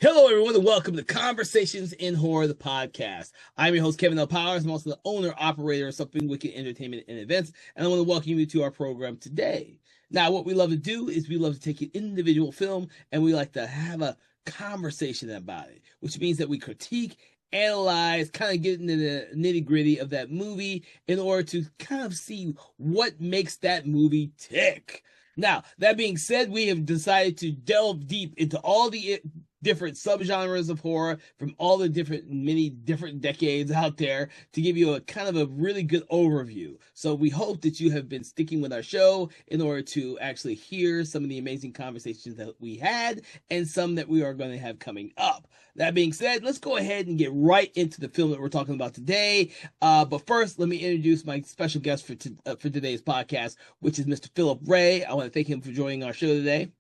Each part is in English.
Hello, everyone, and welcome to Conversations in Horror, the podcast. I'm your host, Kevin L. Powers. I'm also the owner, operator of Something Wicked Entertainment and Events, and I want to welcome you to our program today. Now, what we love to do is we love to take an individual film, and we like to have a conversation about it, which means that we critique, analyze, kind of get into the nitty-gritty of that movie in order to kind of see what makes that movie tick. Now, that being said, we have decided to delve deep into all the different subgenres of horror from all the many different decades out there to give you a kind of a really good overview. So we hope that you have been sticking with our show in order to actually hear some of the amazing conversations that we had and some that we are going to have coming up. That being said, let's go ahead and get right into the film that we're talking about today. But first, let me introduce my special guest for today's podcast, which is Mr. Philip Ray. I want to thank him for joining our show today.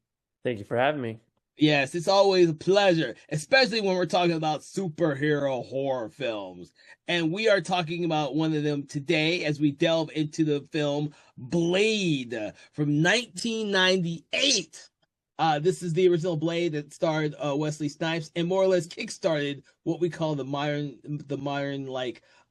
Thank you for having me. Yes, it's always a pleasure, especially when we're talking about superhero horror films. And we are talking about one of them today as we delve into the film Blade from 1998. This is the original Blade that starred Wesley Snipes and more or less kickstarted what we call the modern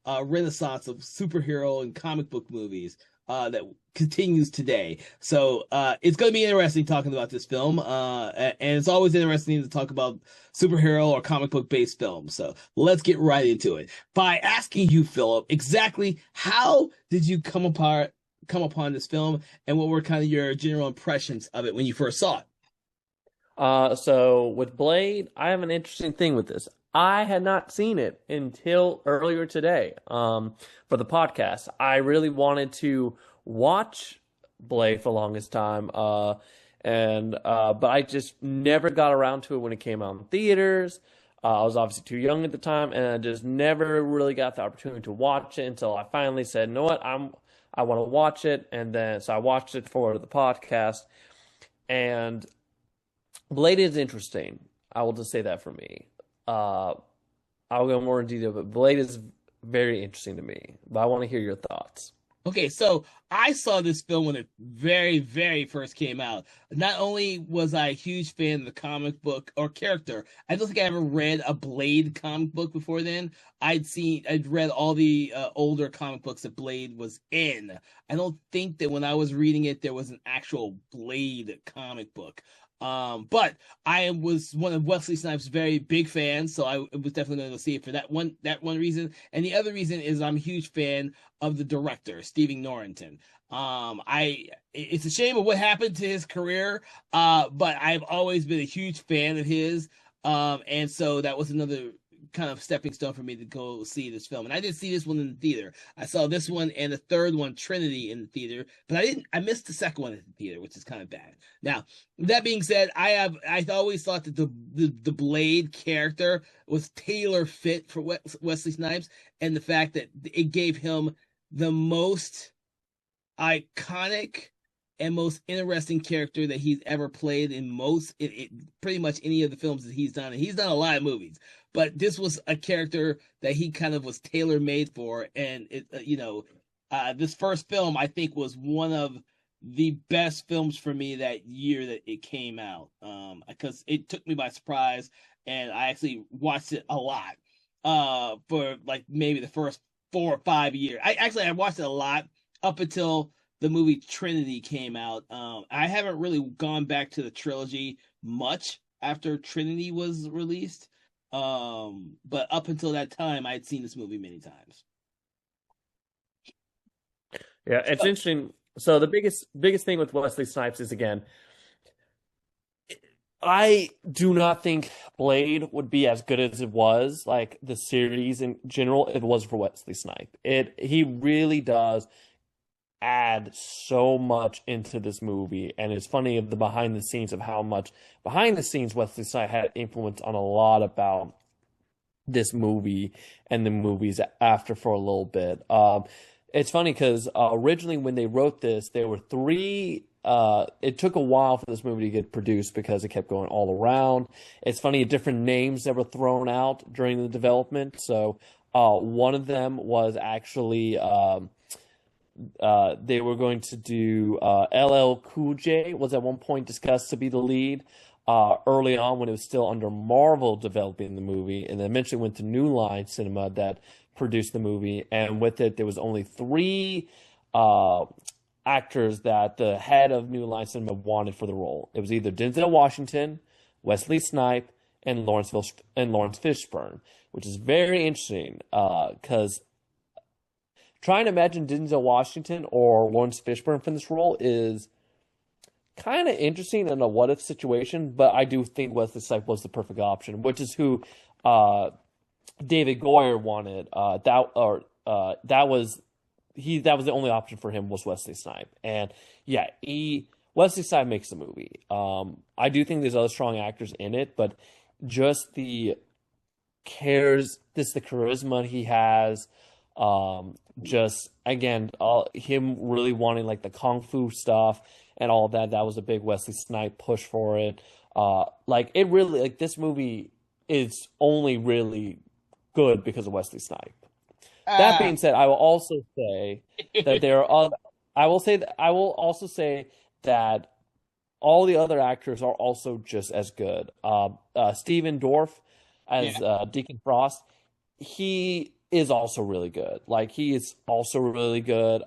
renaissance of superhero and comic book movies that continues today. So it's going to be interesting talking about this film, and it's always interesting to talk about superhero or comic book based films. So let's get right into it by asking you, Philip, exactly how did you come upon this film, and what were kind of your general impressions of it when you first saw it? So with Blade, I have an interesting thing with this. I had not seen it until earlier today, for the podcast. I really wanted to watch Blade for the longest time, but I just never got around to it when it came out in theaters. I was obviously too young at the time, and I just never really got the opportunity to watch it until I finally said, "You know what? I want to watch it," and then so I watched it for the podcast, and Blade is interesting. I will just say that for me. I'll go more in detail, but Blade is very interesting to me. But I want to hear your thoughts. Okay, so I saw this film when it very, very first came out. Not only was I a huge fan of the comic book or character, I don't think I ever read a Blade comic book before then. I'd read all the older comic books that Blade was in. I don't think that when I was reading it, there was an actual Blade comic book. But I was one of Wesley Snipes' very big fans, so I was definitely going to see it for that one reason. And the other reason is I'm a huge fan of the director, Stephen Norrington. It's a shame of what happened to his career, but I've always been a huge fan of his. And so that was another kind of stepping stone for me to go see this film. And I didn't see this one in the theater. I saw this one and the third one, Trinity, in the theater, but I missed the second one in the theater, which is kind of bad. Now, that being said, I always thought that the Blade character was tailor fit for Wesley Snipes, and the fact that it gave him the most iconic and most interesting character that he's ever played in pretty much any of the films that he's done. And he's done a lot of movies, but this was a character that he kind of was tailor made for. And this first film I think was one of the best films for me that year that it came out, because it took me by surprise, and I actually watched it a lot for like maybe the first 4 or 5 years. I watched it a lot up until the movie Trinity came out. I haven't really gone back to the trilogy much after Trinity was released. But up until that time, I had seen this movie many times. Yeah, it's interesting. So the biggest thing with Wesley Snipes is, again, I do not think Blade would be as good as it was, like the series in general, it was for Wesley Snipes. He really does add so much into this movie, and it's funny of the behind the scenes of how much behind the scenes Wesley Snipes had influence on a lot about this movie and the movies after for a little bit. It's funny because originally when they wrote this, there were three. It took a while for this movie to get produced because it kept going all around. It's funny, different names that were thrown out during the development. So one of them was actually they were going to do LL Cool J was at one point discussed to be the lead early on when it was still under Marvel developing the movie, and then eventually went to New Line Cinema that produced the movie, and with it there was only three uh, actors that the head of New Line Cinema wanted for the role. It was either Denzel Washington, Wesley Snipes, and Lawrence Fishburne, which is very interesting because trying to imagine Denzel Washington or Lawrence Fishburne for this role is kind of interesting in a what if situation, but I do think Wesley Snipes was the perfect option, which is who uh, David Goyer wanted. That was the only option for him was Wesley Snipes, and yeah, he Wesley Snipes makes the movie. I do think there's other strong actors in it, but just the charisma he has. Just again, him really wanting like the kung fu stuff and all of that. That was a big Wesley Snipes push for it. Like it really, like this movie is only really good because of Wesley Snipes. That Ah, being said, I will also say that there are other, I will also say that all the other actors are also just as good. Steven Dorff yeah. as Deacon Frost, he is also really good. Like he is also really good.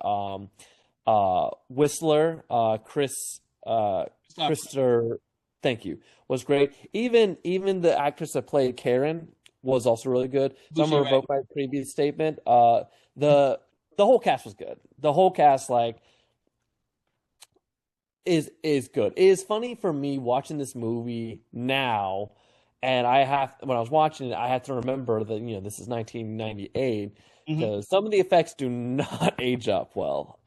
Whistler, Stop. Christopher, thank you, was great. Even the actress that played Karen was also really good. So I'm Boucher, gonna right? revoke my previous statement. The the whole cast was good. The whole cast like is good. It is funny for me watching this movie now, and I have when I was watching it, I had to remember that this is 1998 Hmm. because some of the effects do not age up well.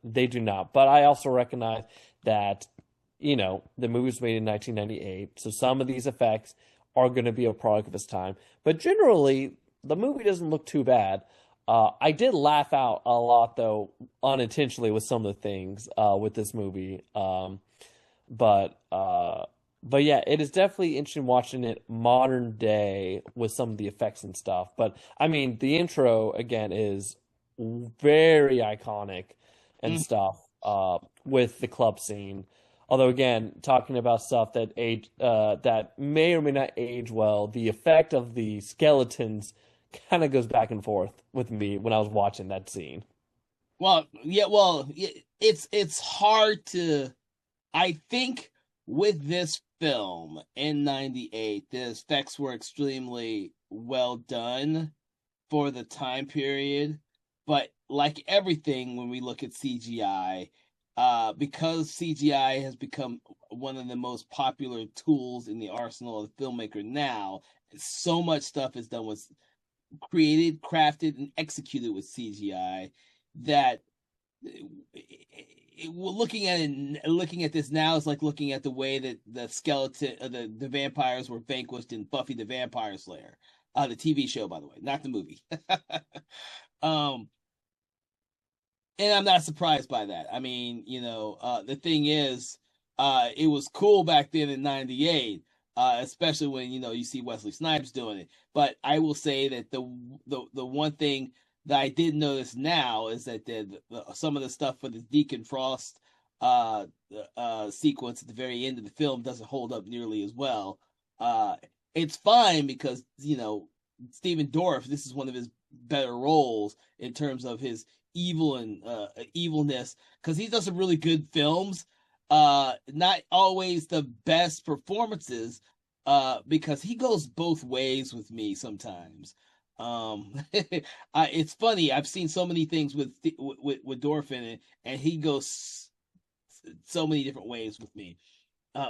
They do not. But I also recognize that the movie was made in 1998, so some of these effects are going to be a product of its time. But generally, the movie doesn't look too bad. I did laugh out a lot though, unintentionally with some of the things with this movie. But uh, but yeah, it is definitely interesting watching it modern day with some of the effects and stuff. But I mean, the intro again is very iconic and Hmm. stuff with the club scene. Although again, talking about stuff that may or may not age well, the effect of the skeletons kind of goes back and forth with me when I was watching that scene. Well, yeah. Well, it's hard to. I think with this film in '98, the effects were extremely well done for the time period. But like everything, when we look at CGI, because CGI has become one of the most popular tools in the arsenal of the filmmaker now, so much stuff is done with created, crafted, and executed with CGI that looking at this now is like looking at the way that the skeleton, the vampires were vanquished in Buffy the Vampire Slayer, the TV show, by the way, not the movie. um, and I'm not surprised by that. I mean, the thing is, it was cool back then in '98, especially when you see Wesley Snipes doing it. But I will say that the one thing that I did notice now is that some of the stuff for the Deacon Frost uh, sequence at the very end of the film doesn't hold up nearly as well. Uh, it's fine because Stephen Dorff, this is one of his better roles in terms of his evil and evilness, because he does some really good films. Not always the best performances, because he goes both ways with me sometimes. It's funny. I've seen so many things with Dorff in it, and he goes so many different ways with me.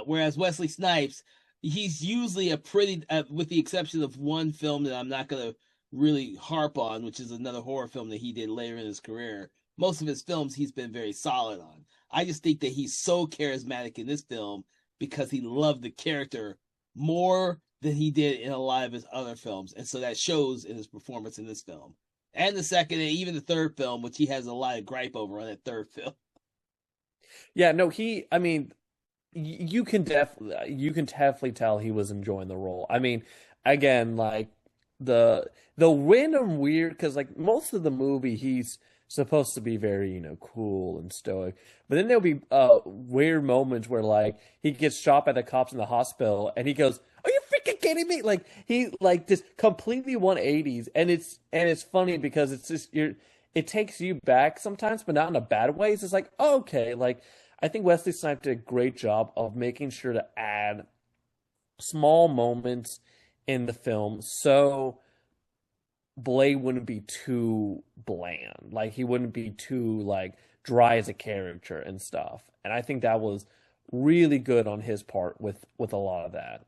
Whereas Wesley Snipes, he's usually a pretty, with the exception of one film that I'm not gonna really harp on, which is another horror film that he did later in his career. Most of his films he's been very solid on. I just think that he's so charismatic in this film because he loved the character more than he did in a lot of his other films, and so that shows in his performance in this film. And the second, and even the third film, which he has a lot of gripe over on that third film. Yeah, no, I mean, you can definitely tell he was enjoying the role. I mean, again, like the random weird because like most of the movie supposed to be very, cool and stoic. But then there'll be weird moments where like he gets shot by the cops in the hospital and he goes, "Are you freaking kidding me?" Like he like just completely 180s, and it's funny because it's just it takes you back sometimes, but not in a bad way. It's just like, oh, okay, like I think Wesley Snipes did a great job of making sure to add small moments in the film so Blade wouldn't be too bland. Like he wouldn't be too like dry as a character and stuff. And I think that was really good on his part with a lot of that.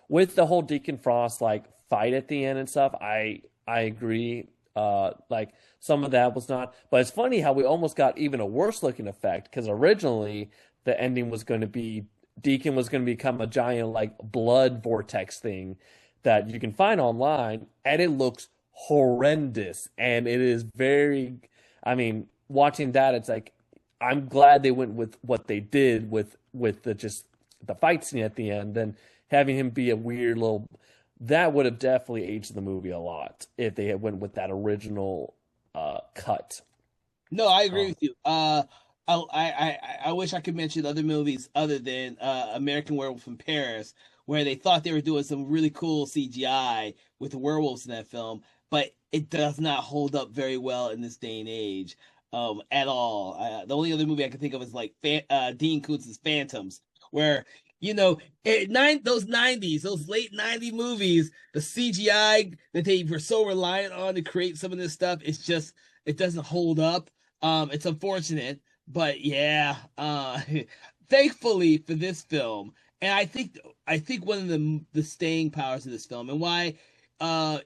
With the whole Deacon Frost like fight at the end and stuff, I agree. Like some of that was not, but it's funny how we almost got even a worse looking effect because originally the ending was going to be Deacon was going to become a giant like blood vortex thing that you can find online, and it looks horrendous. And it is very, I mean, watching that, it's like I'm glad they went with what they did with the just the fight scene at the end, and having him be a weird little. That would have definitely aged the movie a lot if they had went with that original cut. No, I agree Um, with you. I wish I could mention other movies other than American Werewolf in Paris, where they thought they were doing some really cool CGI with the werewolves in that film, but it does not hold up very well in this day and age, at all. The only other movie I can think of is like Dean Koontz's Phantoms, where those 90s, those late 90s movies, the CGI that they were so reliant on to create some of this stuff, it doesn't hold up. It's unfortunate, but yeah. Thankfully for this film, and I think one of the staying powers of this film, and why,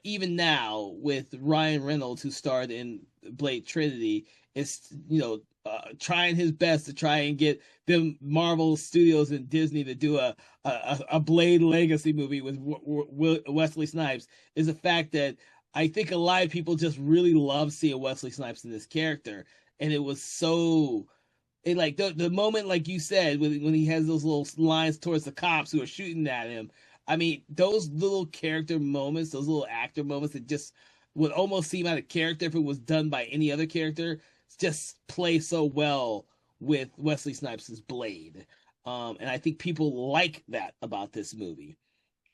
even now with Ryan Reynolds, who starred in Blade Trinity, is trying his best to try and get them Marvel Studios and Disney to do a Blade Legacy movie with Wesley Snipes, is the fact that I think a lot of people just really love seeing Wesley Snipes in this character, and it was so. It like the moment, like you said, when he has those little lines towards the cops who are shooting at him. I mean, those little character moments, those little actor moments that just would almost seem out of character if it was done by any other character, just play so well with Wesley Snipes' Blade. And I think people like that about this movie.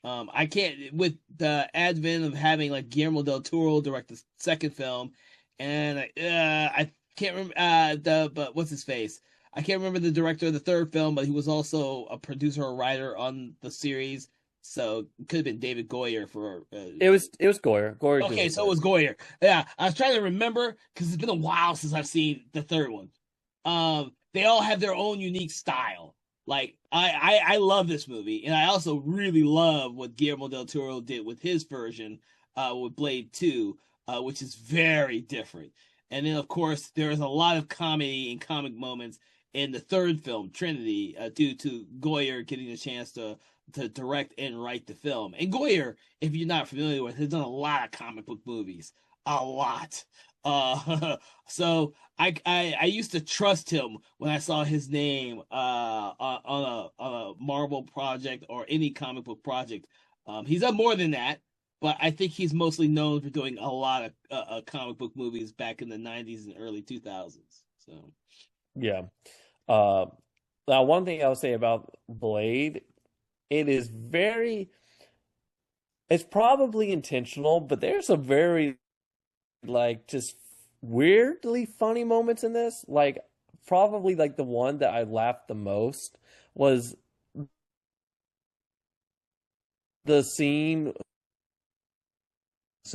I can't, with the advent of having like Guillermo del Toro direct the second film, and I can't remember but what's his face? I can't remember the director of the third film, but he was also a producer or writer on the series. So it could have been David Goyer for. it was Goyer. Goyer did Okay, the so it third. was Goyer. Yeah, I was trying to remember because it's been a while since I've seen the third one. They all have their own unique style. Like I love this movie, and I also really love what Guillermo del Toro did with his version, with Blade Two, which is very different. And then of course there is a lot of comedy and comic moments in the third film, Trinity, due to Goyer getting a chance to direct and write the film. And Goyer, if you're not familiar with, has done a lot of comic book movies, a lot. So I used to trust him when I saw his name on a Marvel project or any comic book project. He's done more than that, but I think he's mostly known for doing a lot of comic book movies back in the 90s and early 2000s. So Yeah. Uh, Now one thing I would say about Blade, it is very, it's probably intentional, but there's some very like just weirdly funny moments in this. Like probably like the one that I laughed the most was the scene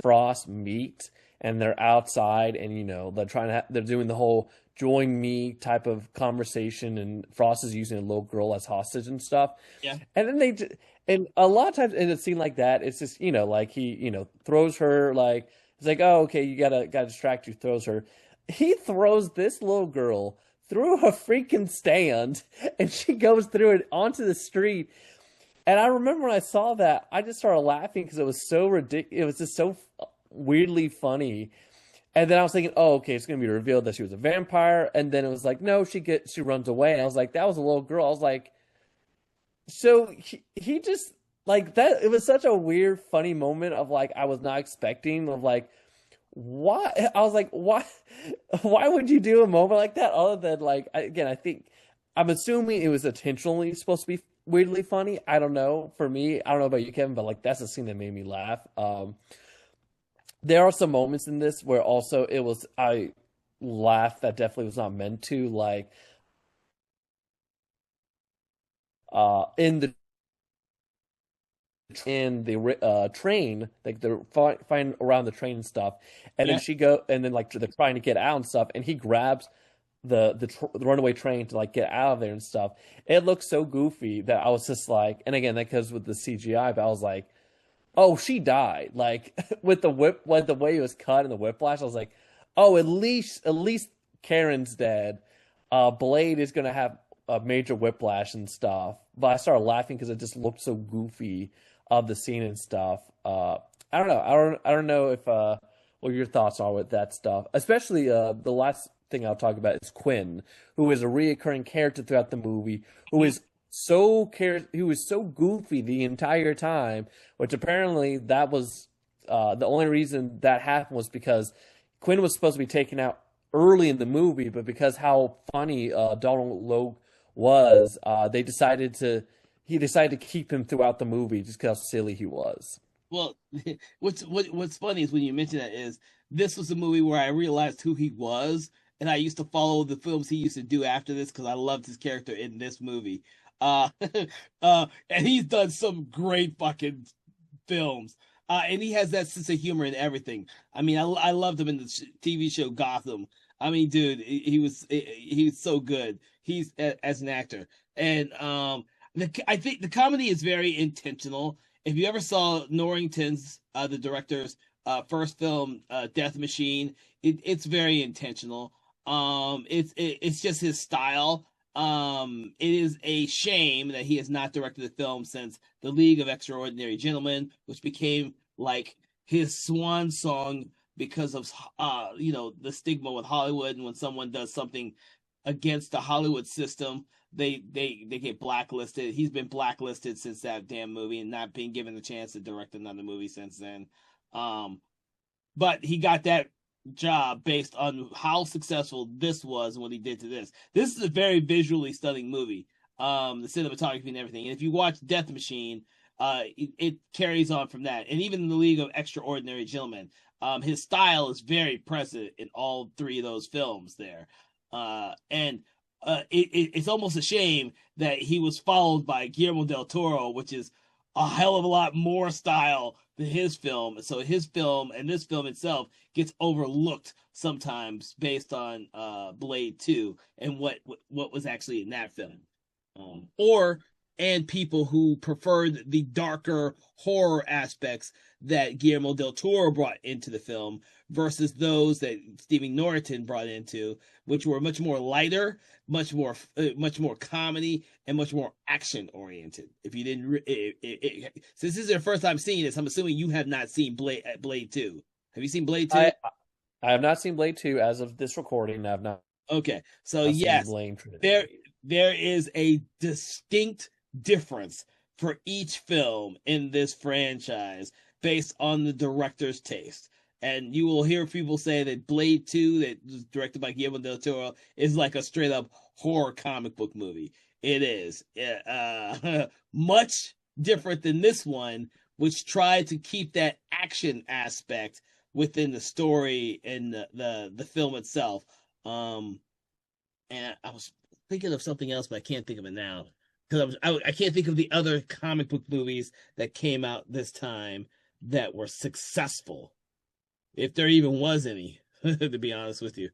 Frost meet and they're outside and they're trying to they're doing the whole join me type of conversation and Frost is using a little girl as hostage and stuff. yeah, And then and a lot of times in a scene like that, it's just, like he, throws her like it's like, oh, okay, you gotta distract you, throws her. He throws this little girl through a freaking stand and she goes through it onto the street. And I remember when I saw that, I just started laughing because it was so ridiculous. It was just so weirdly funny. And then I was thinking, oh, okay, it's gonna be revealed that she was a vampire. And then it was like, no, she runs away. And I was like, that was a little girl. I was like, so he just like that. It was such a weird, funny moment of like I was not expecting of like why? I was like, why? Why would you do a moment like that? Other than like, again, I think I'm assuming it was intentionally supposed to be weirdly funny. I don't know. For me, I don't know about you, Kevin, but like that's the scene that made me laugh. There are some moments in this where also it was I laughed that definitely was not meant to. Like in the train, like they're flying around the train and stuff, and then Yeah. like they're trying to get out and stuff, and he grabs the runaway train to like get out of there and stuff. It looks so goofy that I was just like, and again, that goes with the CGI, but I was like, oh, she died. Like with the whip, like the way it was cut and the whiplash, I was like, oh, at least Karen's dead. Blade is gonna have a major whiplash and stuff. But I started laughing because it just looked so goofy of the scene and stuff. I don't know. I don't know if what your thoughts are with that stuff. Especially the last thing I'll talk about is Quinn, who is a reoccurring character throughout the movie, who is so goofy the entire time, which apparently that was the only reason that happened was because Quinn was supposed to be taken out early in the movie, but because how funny Donald Logue was, he decided to keep him throughout the movie just because how silly he was. Well, what's funny is when you mention that is this was a movie where I realized who he was, and I used to follow the films he used to do after this because I loved his character in this movie. Uh, and he's done some great fucking films. And he has that sense of humor in everything. I mean, I loved him in the TV show Gotham. I mean, dude, he was so good. He's as an actor, and I think the comedy is very intentional. If you ever saw Norrington's, the director's first film, Death Machine, it's very intentional. It's just his style. It is a shame that he has not directed a film since The League of Extraordinary Gentlemen, which became like his swan song because of the stigma with Hollywood, and when someone does something against the Hollywood system, they get blacklisted. He's been blacklisted since that damn movie and not being given the chance to direct another movie since then. Um, but he got that job based on how successful this was and what he did to this. This is a very visually stunning movie. The cinematography and everything. And if you watch Death Machine, it carries on from that. And even in the League of Extraordinary Gentlemen, his style is very present in all three of those films there. And it's almost a shame that he was followed by Guillermo del Toro, which is a hell of a lot more style than his film. So his film and this film itself gets overlooked sometimes based on Blade 2 and what was actually in that film. Or and people who preferred the darker horror aspects that Guillermo del Toro brought into the film versus those that Stephen Norton brought into, which were much more lighter, much more comedy, and much more action oriented. If you didn't, since this is your first time seeing this, I'm assuming you have not seen Blade 2. Have you seen Blade 2? I have not seen Blade 2 as of this recording. I have Okay, so not seen yes, Blade there Trinity. there is a distinct difference for each film in this franchise based on the director's taste. And you will hear people say that Blade 2, that was directed by Guillermo del Toro, is like a straight up horror comic book movie. It is. Much different than this one, which tried to keep that action aspect within the story and the film itself. Um, and I was thinking of something else, but I can't think of it now because I can't think of the other comic book movies that came out this time that were successful, if there even was any, to be honest with you.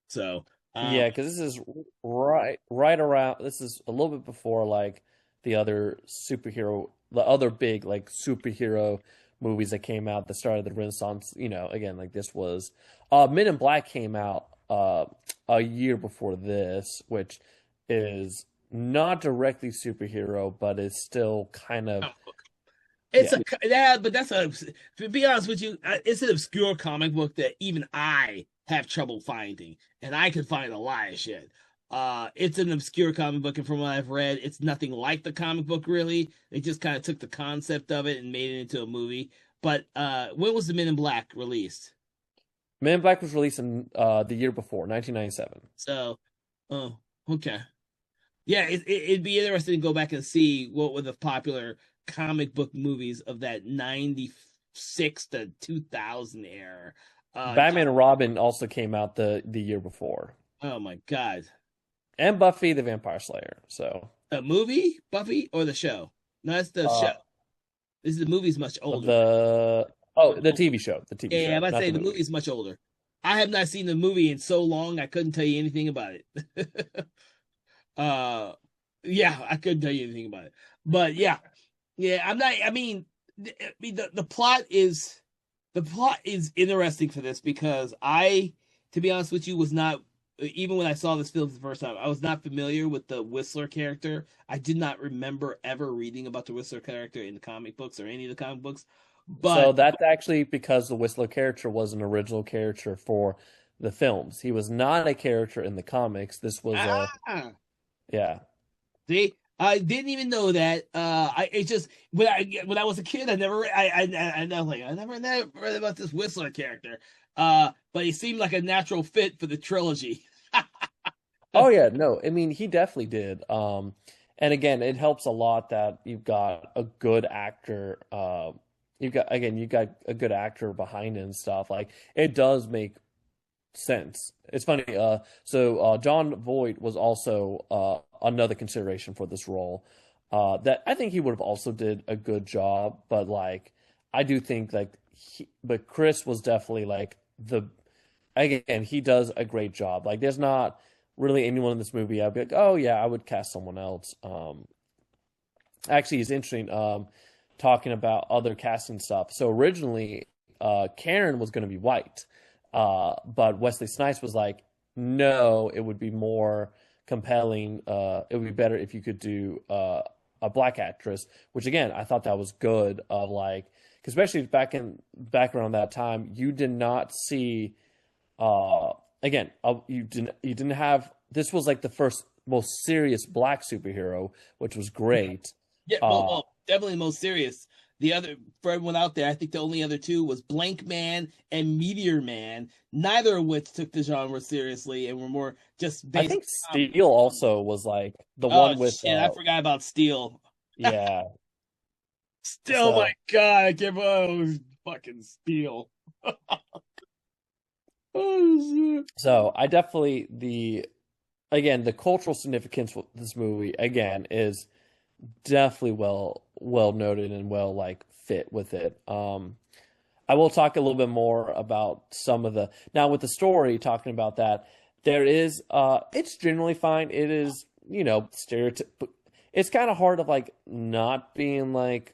So, Yeah, because this is right around. This is a little bit before like the other big like superhero movies that came out that started the Renaissance. Again, like this was, Men in Black came out a year before this, which is not directly superhero, but is still kind of comic book. It's yeah. a yeah, but that's a to be honest with you, it's an obscure comic book that even I have trouble finding, and I can find a lot of shit. It's an obscure comic book, and from what I've read, it's nothing like the comic book really. They just kind of took the concept of it and made it into a movie. But when was the Men in Black released? Men in Black was released in the year before, 1997. So, oh, okay. Yeah, it'd be interesting to go back and see what were the popular comic book movies of that 96 to 2000 era. Batman and Robin also came out the year before, oh my God. and Buffy the Vampire Slayer. So, The movie, Buffy, or the show? No, that's the uh, show. This is the movie's much older. the TV show, the TV Yeah, I'm show, about to not say the the movie. movie's much older. I have not seen the movie in so long I couldn't tell you anything about it. uh yeah, I couldn't tell you anything about it. But yeah. Yeah, I'm not the plot is interesting for this because I, to be honest with you, was not, even when I saw this film for the first time, I was not familiar with the Whistler character. I did not remember ever reading about the Whistler character in the comic books or any of the comic books. So But that's actually because the Whistler character was an original character for the films. He was not a character in the comics. This was a ah, yeah. see, I didn't even know that. I it's just when I was a kid, I never I was like I never read about this Whistler character. But he seemed like a natural fit for the trilogy. Oh yeah, no, I mean he definitely did. And again, it helps a lot that you've got a good actor. You got a good actor behind it and stuff. Like it does make sense. It's funny. John Voight was also another consideration for this role. That I think he would have also did a good job, but like I do think like but Chris was definitely like the again he does a great job. Like there's not really anyone in this movie I'd be like, oh yeah, I would cast someone else. Actually, it's interesting. Talking about other casting stuff. So originally, Karen was going to be white. But Wesley Snipes was like, no, it would be more compelling. It would be better if you could do a black actress, which again, I thought that was good. Of like, 'cause especially back around that time, you did not see. Again, you didn't have. This was like the first most serious black superhero, which was great. Yeah, Uh, definitely the most serious. The other, for everyone out there, I think the only other two was Blank Man and Meteor Man, neither of which took the genre seriously and were more just I based think on comic Steel also was like the oh one with shit, I forgot about Steel. yeah. Steel, my So God, I can't believe fucking Steel. Oh shit. so I definitely the again the cultural significance of this movie again is definitely well noted and well like fit with it. I will talk a little bit more about some of the now with the story talking about that there is it's generally fine. It is, stereotyp it's kind of hard of like not being like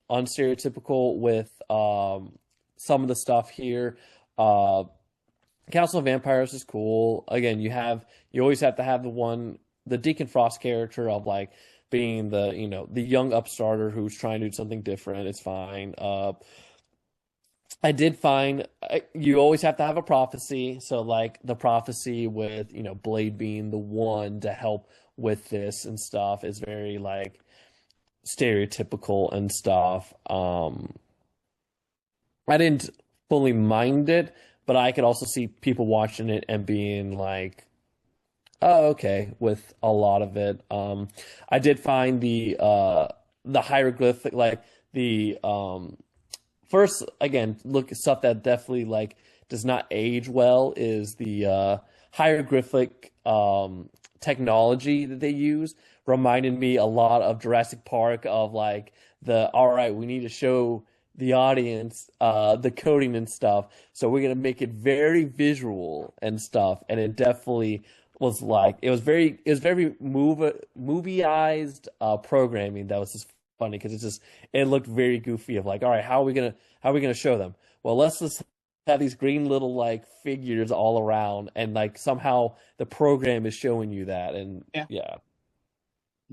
unstereotypical with some of the stuff here. Uh Council of Vampires is cool. Again, you always have to have the Deacon Frost character of like being the young upstarter who's trying to do something different. It's fine. I did find you always have to have a prophecy. So like the prophecy with, Blade being the one to help with this and stuff is very like stereotypical and stuff. I didn't fully mind it, but I could also see people watching it and being like, "Oh, okay," with a lot of it. I did find the hieroglyphic like the first again look at stuff that definitely like does not age well is the hieroglyphic technology that they use reminded me a lot of Jurassic Park of like the all right, we need to show the audience the coding and stuff, so we're gonna make it very visual and stuff, and it definitely was like it was very movieized programming that was just funny because it looked very goofy of like all right, how are we gonna show them? Well, let's just have these green little like figures all around, and like somehow the program is showing you that, and Yeah. yeah.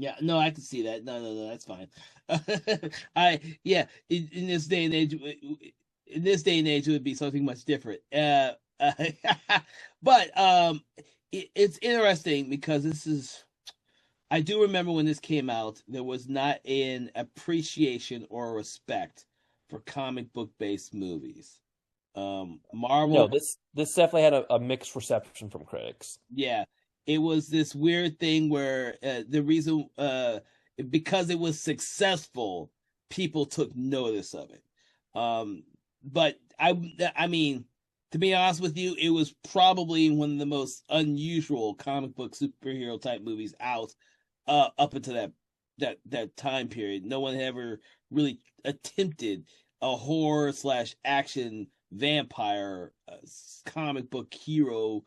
Yeah, no, I can see that. No, that's fine. Yeah, in this day and age, it would be something much different. But it's interesting because I do remember when this came out, there was not an appreciation or respect for comic book based movies. No, Marvel, this definitely had a mixed reception from critics. yeah, it was this weird thing where the reason because it was successful, people took notice of it. Um, but I mean, to be honest with you, it was probably one of the most unusual comic book superhero type movies out up until that time period. No one had ever really attempted a horror slash action vampire comic book hero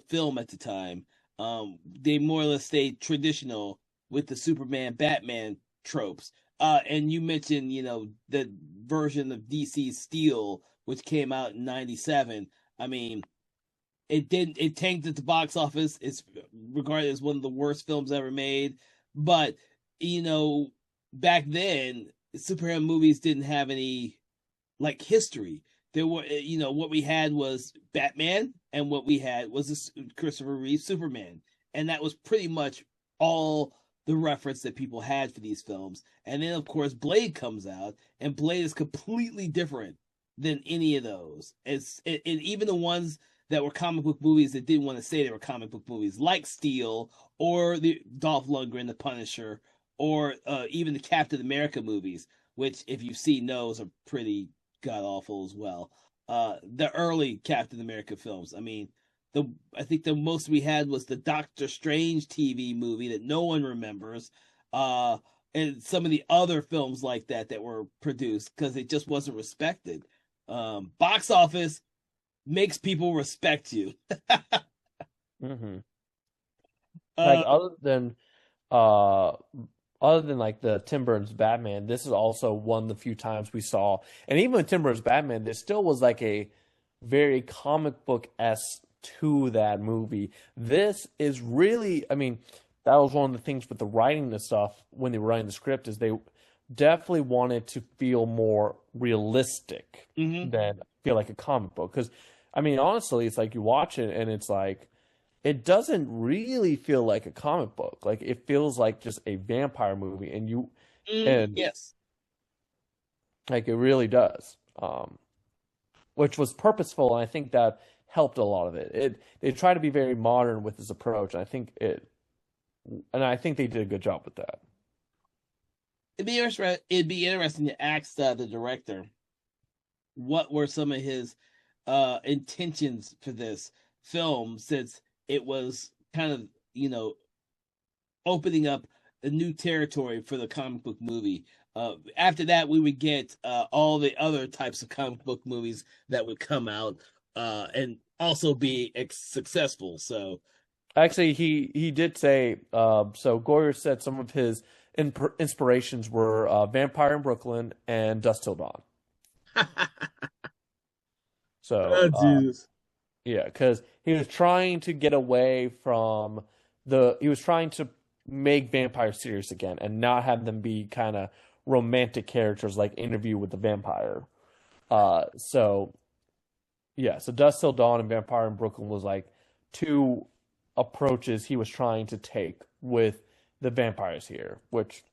film at the time. They more or less stayed traditional with the Superman Batman tropes. And you mentioned, the version of DC Steel, which came out in '97. I mean, it tanked at the box office. It's regarded as one of the worst films ever made. But, you know, back then, superhero movies didn't have any like history. There were, what we had was Batman, and what we had was this Christopher Reeve Superman, and that was pretty much all the reference that people had for these films. And then, of course, Blade comes out, and Blade is completely different than any of those. And even the ones that were comic book movies that didn't want to say they were comic book movies, like Steel or the Dolph Lundgren, The Punisher, or even the Captain America movies, which, if you've seen those, are pretty god awful as well. The early Captain America films. I mean, I think the most we had was the Doctor Strange TV movie that no one remembers. And some of the other films like that were produced because it just wasn't respected. Box office makes people respect you. Hmm. Like uh, uh other than like the Tim Burton's Batman, this is also one of the few times we saw, and even with Tim Burton's Batman, there still was like a very comic book esque to that movie. This is really, I mean, that was one of the things with the writing the stuff when they were writing the script is they definitely wanted to feel more realistic mhm. than feel like a comic book. Because, I mean, honestly, it's like you watch it and it's like it doesn't really feel like a comic book. Like it feels like just a vampire movie, and Yes. like it really does. Which was purposeful, and I think that helped a lot of it. They try to be very modern with this approach, and I think they did a good job with that. It'd be interesting to ask the director what were some of his intentions for this film, since it was kind of, opening up a new territory for the comic book movie. After that, we would get all the other types of comic book movies that would come out and also be successful. So, Actually, he did say so. Goyer said some of his inspirations were Vampire in Brooklyn and Dust Till Dawn. So oh Jesus. yeah, because he was trying to get away from he was trying to make vampires serious again and not have them be kind of romantic characters like Interview with the Vampire. So yeah, so Dust Till Dawn and Vampire in Brooklyn was like two approaches he was trying to take with the vampires here, which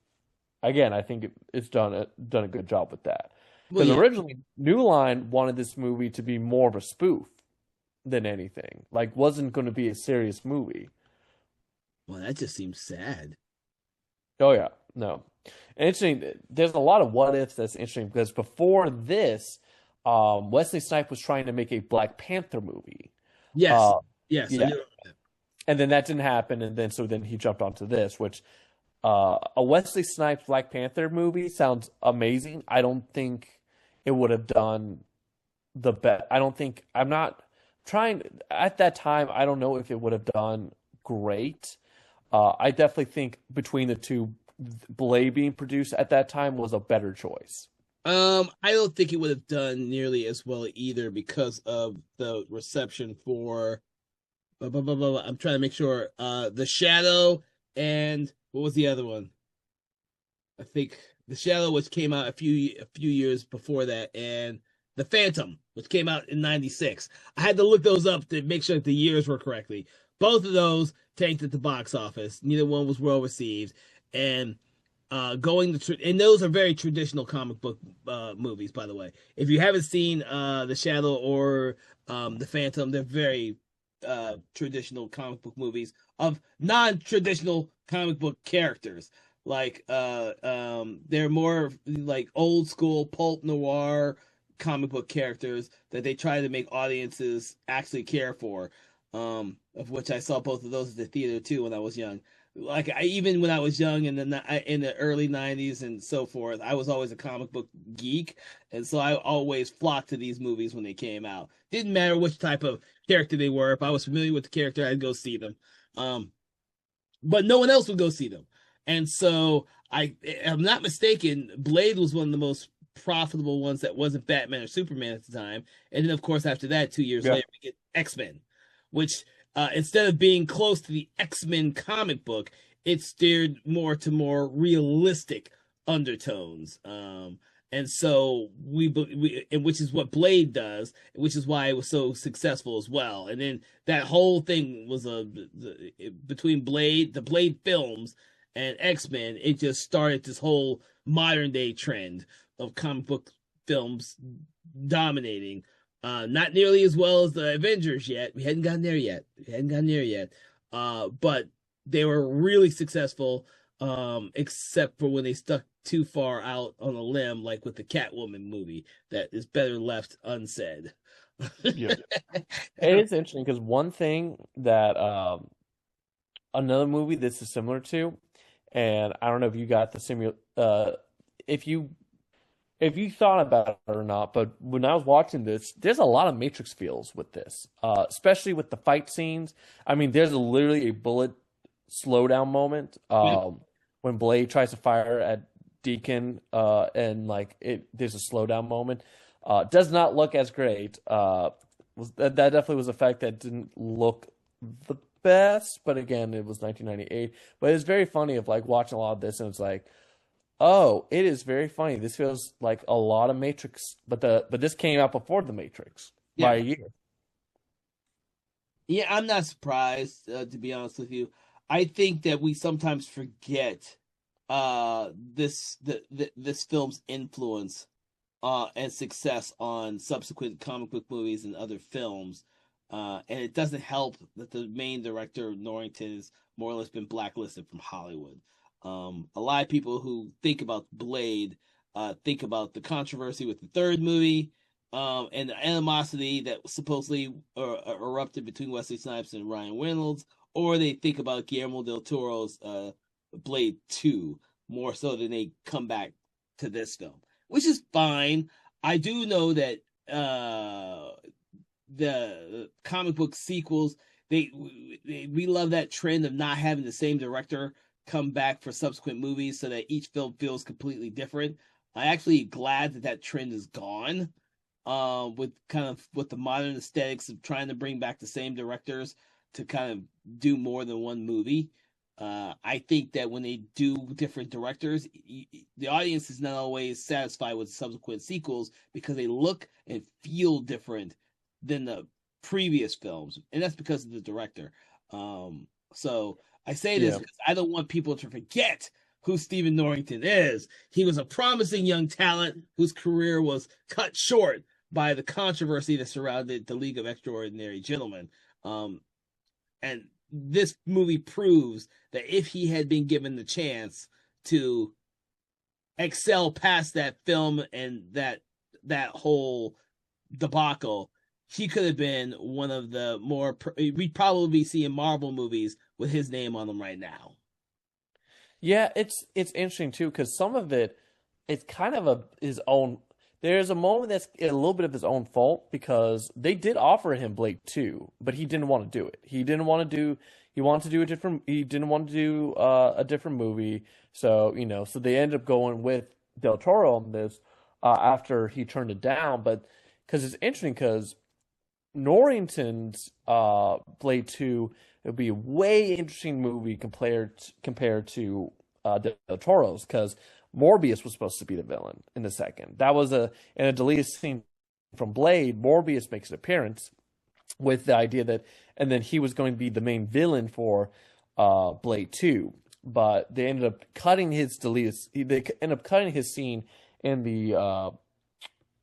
again, I think it's done a good job with that. Well, Because yeah. originally New Line wanted this movie to be more of a spoof than anything. Like wasn't going to be a serious movie. Well, that just seems sad. Oh yeah, no. And interesting. There's a lot of what ifs that's interesting because before this, Wesley Snipes was trying to make a Black Panther movie. Yes. Uh, Yes, I yeah, do. and then that didn't happen, and then he jumped onto this, which a Wesley Snipes Black Panther movie sounds amazing. I don't think it would have done the best. I don't think I'm not trying at that time. I don't know if it would have done great. I definitely think between the two, Blade being produced at that time was a better choice. I don't think it would have done nearly as well either because of the reception for I'm trying to make sure. The Shadow, and what was the other one? I think The Shadow, which came out a few years before that, and The Phantom, which came out in '96. I had to look those up to make sure that the years were correctly. Both of those tanked at the box office. Neither one was well received, and going and those are very traditional comic book movies, by the way. If you haven't seen The Shadow or The Phantom, they're very traditional comic book movies of non-traditional comic book characters. Like they're more like old school pulp noir comic book characters that they try to make audiences actually care for. Of which I saw both of those at the theater too when I was young. Like even when I was young in the early '90s and so forth, I was always a comic book geek, and so I always flocked to these movies when they came out. Didn't matter which type of character they were. If I was familiar with the character, I'd go see them. But no one else would go see them, and so if I'm not mistaken, Blade was one of the most profitable ones that wasn't Batman or Superman at the time, and then of course after that, 2 years later, we get X-Men, which instead of being close to the X-Men comic book, it steered more to more realistic undertones. And so and which is what Blade does, which is why it was so successful as well. And then that whole thing was between the Blade films and X-Men, it just started this whole modern day trend of comic book films dominating. Not nearly as well as the Avengers yet. We hadn't gotten there yet. But they were really successful, except for when they stuck too far out on a limb, like with the Catwoman movie, that is better left unsaid. Yeah. It is interesting because one thing that another movie this is similar to, and I don't know if you got the if you thought about it or not, but when I was watching this, there's a lot of Matrix feels with this, especially with the fight scenes. I mean, there's literally a bullet slowdown moment when Blade tries to fire at Deacon, and there's a slowdown moment. Does not look as great. That definitely was a fact that didn't look the best, but again, it was 1998. But it's very funny of watching a lot of this, and it's like, oh, it is very funny. This feels like a lot of Matrix, but this came out before the Matrix by a year. Yeah, I'm not surprised, to be honest with you. I think that we sometimes forget this film's influence and success on subsequent comic book movies and other films. And it doesn't help that the main director, Norrington, has more or less been blacklisted from Hollywood. A lot of people who think about Blade think about the controversy with the third movie, and the animosity that supposedly erupted between Wesley Snipes and Ryan Reynolds, or they think about Guillermo del Toro's Blade 2 more so than they come back to this film, which is fine. I do know that the comic book sequels, we love that trend of not having the same director come back for subsequent movies so that each film feels completely different. I'm actually glad that trend is gone, with the modern aesthetics of trying to bring back the same directors to kind of do more than one movie. I think that when they do different directors, the audience is not always satisfied with subsequent sequels because they look and feel different than the previous films, and that's because of the director. So I say this because I don't want people to forget who Stephen Norrington is. He was a promising young talent whose career was cut short by the controversy that surrounded the League of Extraordinary Gentlemen. And this movie proves that if he had been given the chance to excel past that film and that whole debacle, he could have been one of the more. We'd probably be seeing Marvel movies with his name on them right now. Yeah, it's interesting too because some of it's kind of his own. There's a moment that's a little bit of his own fault because they did offer him Blade 2, but he didn't want to do it. He wanted to do He didn't want to do a different movie. So so they ended up going with Del Toro on this after he turned it down. But because it's interesting because Norrington's Blade 2, it would be a way interesting movie compared to Del Toro's because Morbius was supposed to be the villain in the second. That was in a deleted scene from Blade. Morbius makes an appearance with the idea that, and then he was going to be the main villain for Blade 2. but they ended up cutting his deleted. They ended up cutting his scene in the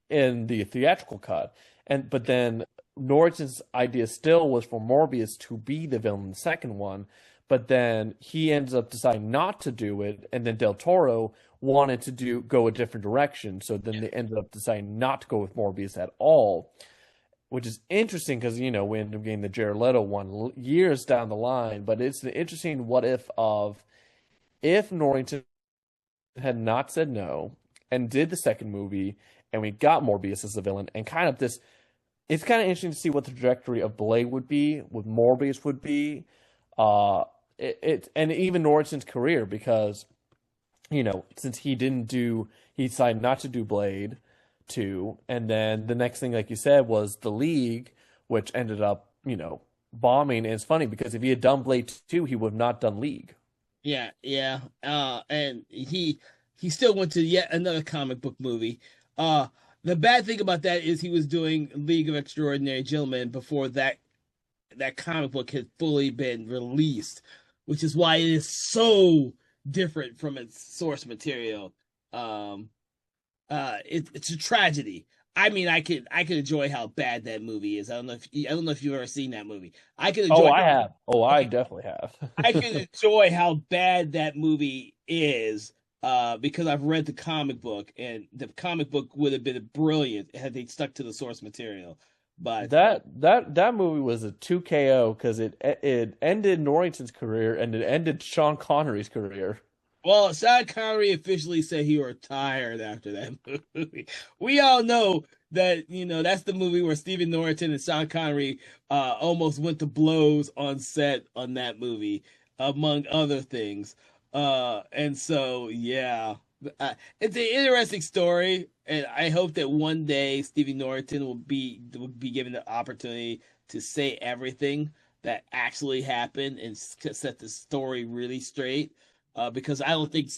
theatrical cut, and but then Norton's idea still was for Morbius to be the villain in the second one, but then he ends up deciding not to do it, and then Del Toro wanted to go a different direction, so then they ended up deciding not to go with Morbius at all, which is interesting because we ended up getting the Jared Leto one years down the line, but it's the interesting what if of if Norrington had not said no and did the second movie, and we got Morbius as the villain, and kind of this, it's kind of interesting to see what the trajectory of Blade would be, what Morbius would be, and even Norrington's career, because since he decided not to do Blade 2, and then the next thing, like you said, was The League, which ended up bombing. And it's funny because if he had done Blade 2, he would have not done League. Yeah, yeah. And he still went to yet another comic book movie. The bad thing about that is he was doing League of Extraordinary Gentlemen before that comic book had fully been released, which is why it is so different from its source material. It's a tragedy. I mean, I could enjoy how bad that movie is. I don't know if you've ever seen that movie. I could enjoy. Oh, I have. Oh, I definitely have. I can enjoy how bad that movie is, because I've read the comic book, and the comic book would have been brilliant had they stuck to the source material. But that movie was a 2KO because it ended Norrington's career and it ended Sean Connery's career. Well, Sean Connery officially said he retired after that movie. We all know that that's the movie where Stephen Norrington and Sean Connery almost went to blows on set on that movie, among other things. And so yeah, it's an interesting story, and I hope that one day Stephen Norrington will be given the opportunity to say everything that actually happened and set the story really straight. Because I don't think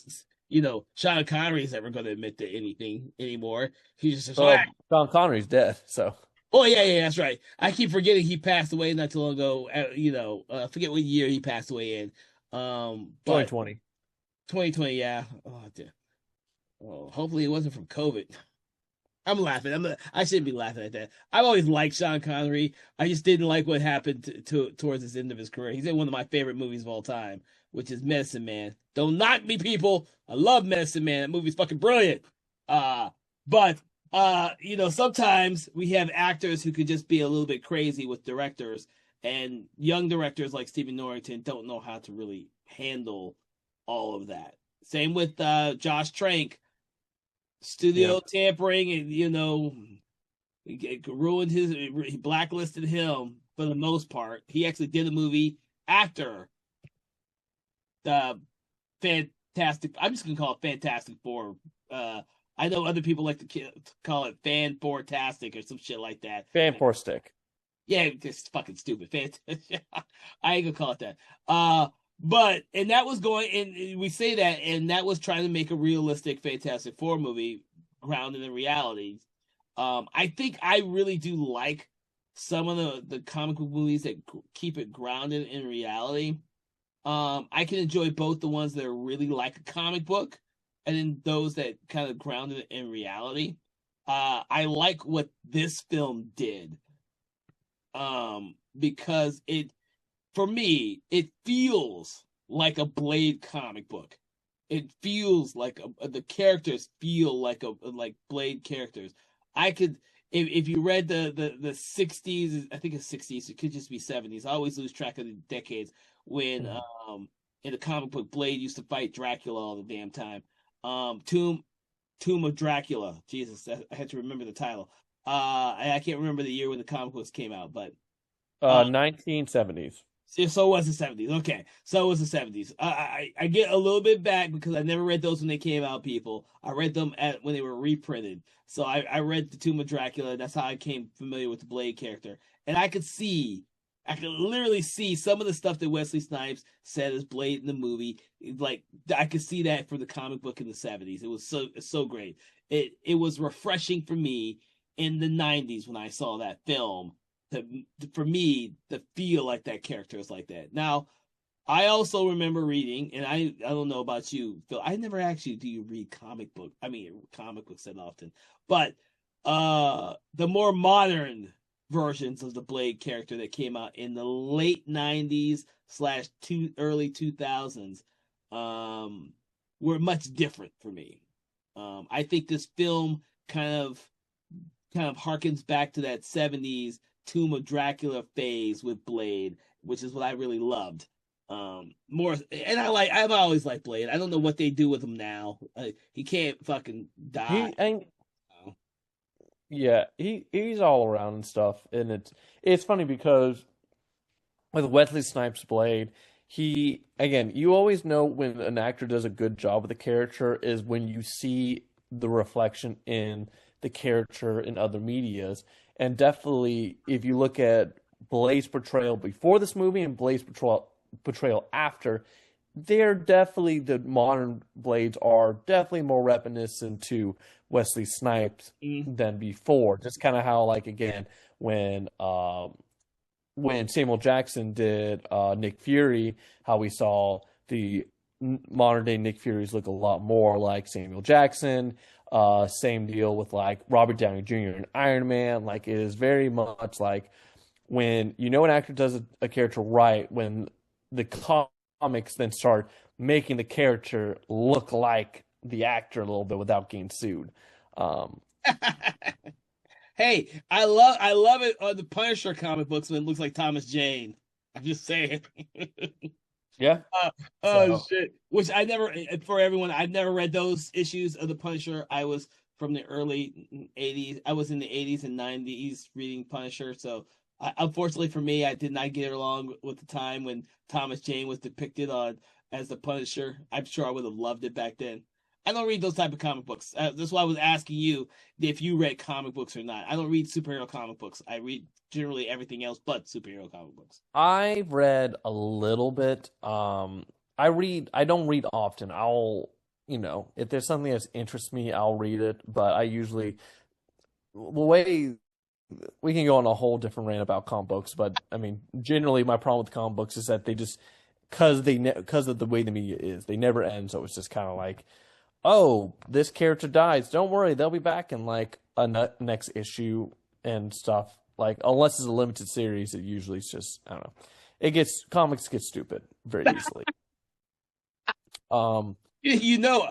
Sean Connery is ever going to admit to anything anymore. He's just Sean Connery's dead, so. Oh yeah, that's right. I keep forgetting he passed away not too long ago. I forget what year he passed away in. 2020. 2020, yeah. Oh dear. Well, hopefully it wasn't from COVID. I'm laughing. I shouldn't be laughing at that. I've always liked Sean Connery. I just didn't like what happened towards the end of his career. He's in one of my favorite movies of all time, which is Medicine Man. Don't knock me, people. I love Medicine Man. That movie's fucking brilliant. But sometimes we have actors who could just be a little bit crazy with directors, and young directors like Stephen Norrington don't know how to really handle all of that. Same with Josh Trank. Studio tampering, and he ruined he blacklisted him for the most part. He actually did a movie after the Fantastic. I'm just gonna call it Fantastic Four. I know other people like to call it Fan Four-tastic or some shit like that. Fan Four Stick. Yeah, it's fucking stupid. I ain't gonna call it that. But that was going, and we say that, and that was trying to make a realistic Fantastic Four movie grounded in reality. I think I really do like some of the comic book movies that keep it grounded in reality. I can enjoy both the ones that are really like a comic book, and then those that kind of grounded it in reality. I like what this film did, because for me, it feels like a Blade comic book. It feels like the characters feel like Blade characters. I could, if you read the 60s, I think it's 60s, it could just be 70s. I always lose track of the decades when in the comic book Blade used to fight Dracula all the damn time. Tomb of Dracula. Jesus, I had to remember the title. I can't remember the year when the comic books came out, but 1970s. So it was the 70s. Okay, so it was the 70s. I get a little bit back because I never read those when they came out, people. I read them when they were reprinted. So I read the Tomb of Dracula. That's how I became familiar with the Blade character. And I could literally see some of the stuff that Wesley Snipes said as Blade in the movie. Like, I could see that from the comic book in the 70s. It was so great. It was refreshing for me in the 90s when I saw that film. For me, to feel like that character is like that. Now, I also remember reading, and I don't know about you, Phil. I never actually do you read comic books that often, but the more modern versions of the Blade character that came out in the late '90s slash early 2000s were much different for me. I think this film kind of harkens back to that '70s Tomb of Dracula phase with Blade, which is what I really loved. More, and I've always liked Blade. I don't know what they do with him now. He can't fucking die. He and yeah, he's all around and stuff, and it's funny because with Wesley Snipes' Blade, he again, you always know when an actor does a good job with a character is when you see the reflection in the character in other medias. And definitely, if you look at Blade's portrayal before this movie and Blade's portrayal after, they're definitely the modern Blades are definitely more reminiscent to Wesley Snipes Mm. than before. Just kind of how like again when when Samuel Jackson did Nick Fury, how we saw the modern day Nick Furies look a lot more like Samuel Jackson. Same deal with like Robert Downey Jr. and Iron Man. Like it is very much like when you know an actor does a character right, when the comics then start making the character look like the actor a little bit without getting sued. Um, Hey, I love it on the Punisher comic books when it looks like Thomas Jane. I'm just saying. yeah. Uh, oh So shit! Which I never, for everyone, I've never read those issues of the Punisher. I was from the early '80s. I was in the '80s and '90s reading Punisher. So, unfortunately for me, I did not get along with the time when Thomas Jane was depicted on as the Punisher. I'm sure I would have loved it back then. I don't read those type of comic books. That's why I was asking you if you read comic books or not. I don't read superhero comic books. I read generally everything else but superhero comic books. I read a little bit. I don't read often. If there's something that interests me, I'll read it. But I usually, the way we can go on a whole different rant about comic books, but I mean, generally my problem with comic books is that they just, because of the way the media is, they never end. So it's just kind of like, oh, this character dies. Don't worry, they'll be back in like next issue and stuff. Like unless it's a limited series, it usually is just I don't know. Comics get stupid very easily. Um, You know,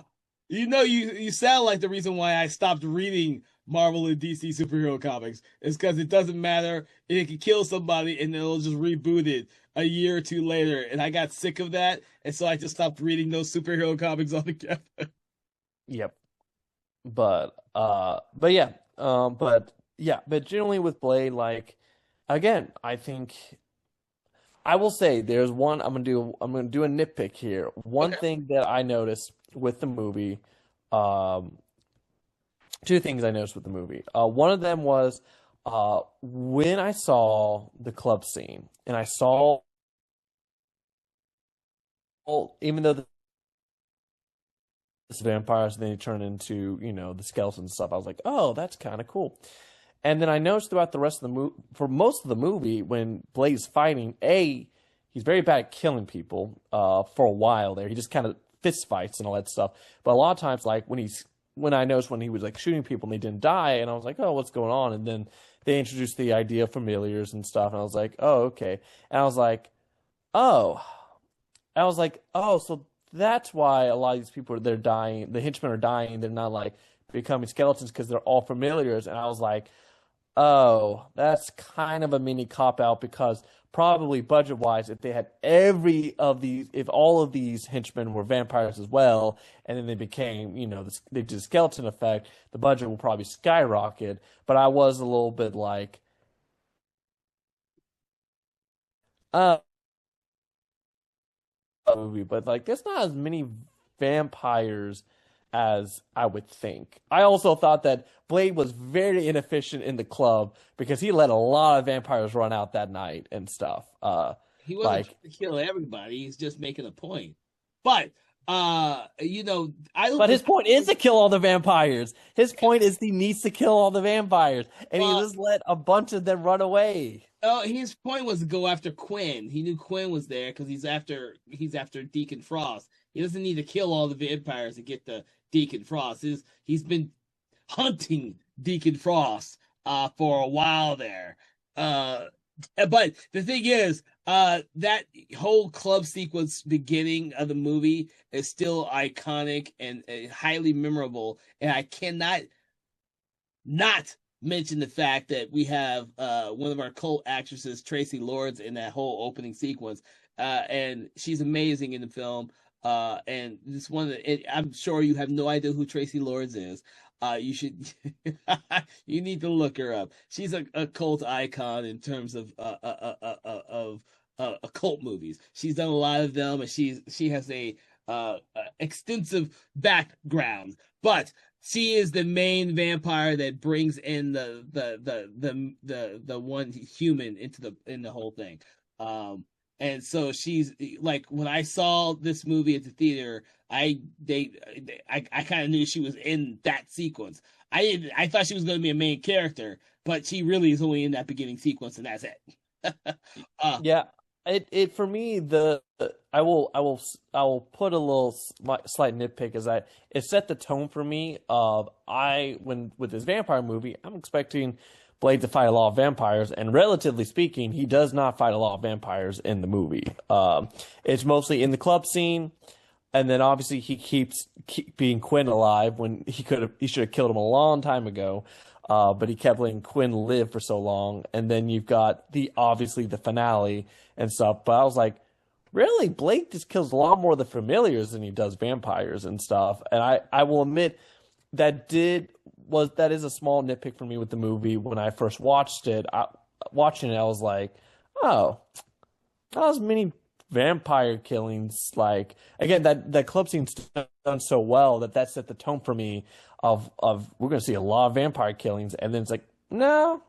you sound like the reason why I stopped reading Marvel and DC superhero comics is because it doesn't matter. It can kill somebody and they'll just reboot it a year or two later. And I got sick of that, and so I just stopped reading those superhero comics altogether. yep. But yeah. But generally with Blade, like again, I think I will say there's one I'm gonna do a nitpick here. One Okay. thing that I noticed with the movie, um, two things I noticed with the movie. One of them was when I saw the club scene and I saw even though the vampires and then they turn into, the skeletons and stuff, I was like, oh, that's kind of cool. And then I noticed throughout the rest of the movie, for most of the movie, when Blade's fighting, he's very bad at killing people. For a while there, he just kind of fist fights and all that stuff. But a lot of times, like when I noticed when he was like shooting people and they didn't die, and I was like, oh, what's going on? And then they introduced the idea of familiars and stuff, and I was like, oh, okay. And oh, so that's why a lot of these people they're dying. The henchmen are dying. They're not like becoming skeletons because they're all familiars. And I was like, oh, that's kind of a mini cop out because probably budget wise, if they had if all of these henchmen were vampires as well, and then they became, they did a skeleton effect, the budget will probably skyrocket. But I was a little bit like, uh, movie, but like, there's not as many vampires as I would think. I also thought that Blade was very inefficient in the club because he let a lot of vampires run out that night and stuff. He wasn't Like, trying to kill everybody. He's just making a point. But I don't but his think. point is to kill all the vampires. His point is he needs to kill all the vampires, and he Well, just let a bunch of them run away. Oh, his point was to go after Quinn. He knew Quinn was there because he's after Deacon Frost. He doesn't need to kill all the vampires to get the Deacon Frost. He's been hunting Deacon Frost for a while there. Uh but the thing is, that whole club sequence beginning of the movie is still iconic and highly memorable, and I cannot not mention the fact that we have one of our cult actresses, Tracy Lords, in that whole opening sequence, and she's amazing in the film. And this one, I'm sure you have no idea who Tracy Lords is. You should, you need to look her up. She's a cult icon in terms of occult movies. She's done a lot of them, and she has a extensive background. But she is the main vampire that brings in the one human in the whole thing. And so she's like, when I saw this movie at the theater, I kind of knew she was in that sequence. I thought she was going to be a main character, but she really is only in that beginning sequence, and that's it. Yeah, it for me I will put a little slight nitpick as it set the tone for me of when with this vampire movie I'm expecting Blade to fight a lot of vampires, and relatively speaking he does not fight a lot of vampires in the movie. It's mostly in the club scene, and then obviously he keeps keeping Quinn alive when he should have killed him a long time ago. But he kept letting Quinn live for so long, and then you've got obviously the finale and stuff. But I was like, really, Blake just kills a lot more of the familiars than he does vampires and stuff. And I will admit that is a small nitpick for me with the movie. When I first watched it, I was like, oh, not as many vampire killings. Like, again, that club scene's done so well that set the tone for me of we're gonna see a lot of vampire killings, and then it's like, no,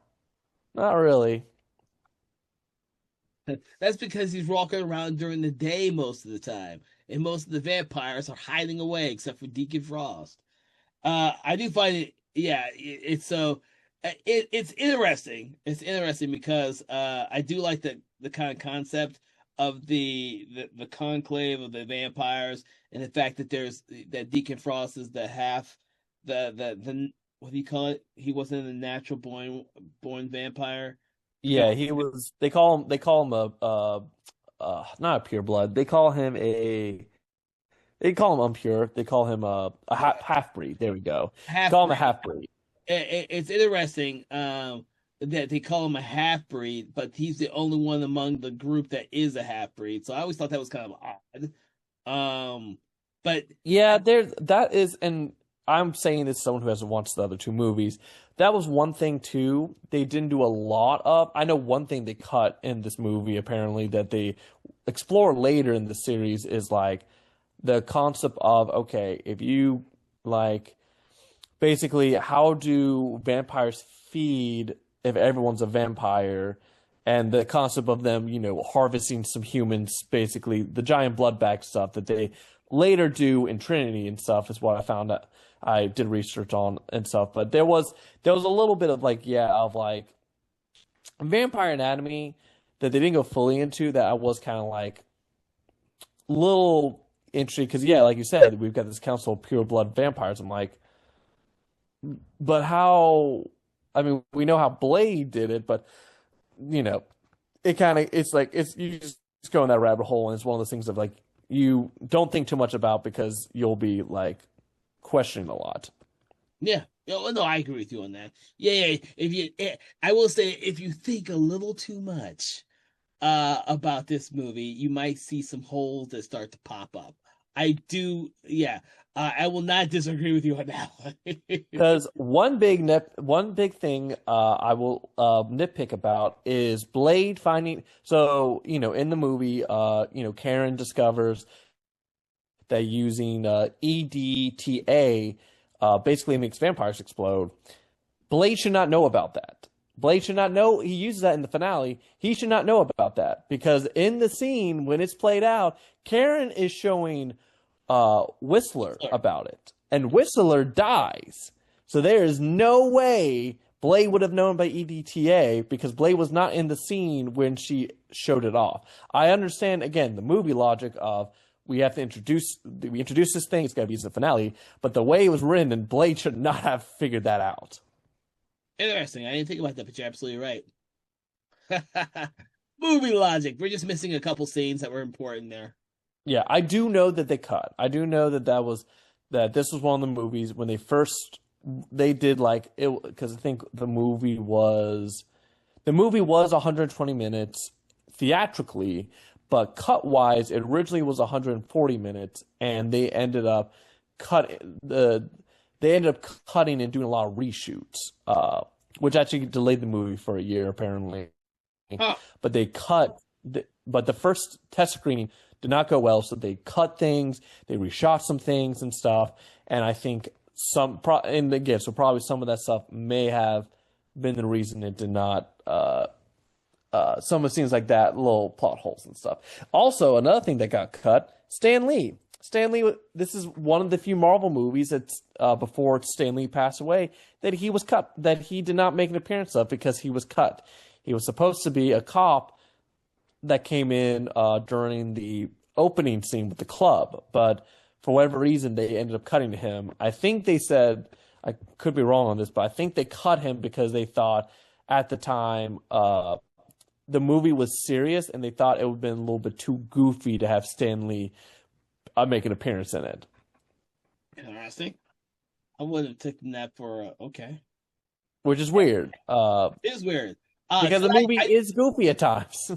not really. That's because he's walking around during the day most of the time, and most of the vampires are hiding away, except for Deacon Frost. I do find it, yeah, it's so it's interesting. It's interesting because I do like the kind of concept of the conclave of the vampires, and the fact that that Deacon Frost is the half the what do you call it? He wasn't a natural born vampire. Yeah, he was. They call him not a pure blood. They call him impure. They call him a half breed. There we go. Half Call him a breed. half breed. It's interesting that they call him a half breed, but he's the only one among the group that is a half breed. So I always thought that was kind of odd. But Yeah, that is, and I'm saying this as someone who hasn't watched the other two movies. That was one thing too. They didn't do a lot of. I know one thing they cut in this movie apparently that they explore later in the series is like the concept of, okay, if you like basically how do vampires feed if everyone's a vampire, and the concept of them, harvesting some humans, basically the giant blood bag stuff that they later do in Trinity and stuff is what I found out. I did research on and stuff, but there was a little bit of like, yeah, of like vampire anatomy that they didn't go fully into, that I was kind of like little interesting because, yeah, like you said, we've got this council of pure blood vampires. I'm like, but how? I mean, we know how Blade did it, but you know, it's like you just go in that rabbit hole, and it's one of those things of like you don't think too much about because you'll be like questioning a lot. yeah, no, I agree with you on that. Yeah, yeah. I will say, if you think a little too much about this movie, you might see some holes that start to pop up. I do, yeah. I will not disagree with you on that one. Because one big thing I will nitpick about is Blade finding. So in the movie, Karen discovers that using EDTA basically makes vampires explode. Blade should not know about that. Blade should not know. He uses that in the finale. He should not know about that because in the scene when it's played out, Karen is showing Whistler about it, and Whistler dies. So there is no way Blade would have known by EDTA because Blade was not in the scene when she showed it off. I understand again the movie logic of we introduce this thing, it's got to be in the finale, but the way it was written, and Blade should not have figured that out. Interesting. I didn't think about that, but you're absolutely right. Movie logic. We're just missing a couple scenes that were important there. Yeah, I do know that they cut. I do know that this was one of the movies when they did like it, because I think the movie was 120 minutes theatrically, but cut wise, it originally was 140 minutes, and they ended up cutting and doing a lot of reshoots, which actually delayed the movie for a year apparently. Huh. But but the first test screening did not go well, so they cut things, they reshot some things and stuff, and I think probably some of that stuff may have been the reason it did not. Some of the scenes like that, little plot holes and stuff. Also, another thing that got cut: Stan Lee. Stan Lee. This is one of the few Marvel movies that's before Stan Lee passed away that he was cut, that he did not make an appearance of because he was cut. He was supposed to be a cop that came in during the opening scene with the club, but for whatever reason, they ended up cutting him. I think they said, I could be wrong on this, but I think they cut him because they thought at the time the movie was serious and they thought it would have been a little bit too goofy to have Stan Lee make an appearance in it. Interesting. I would have taken that for okay. Which is weird. It is weird. Because the movie is goofy at times.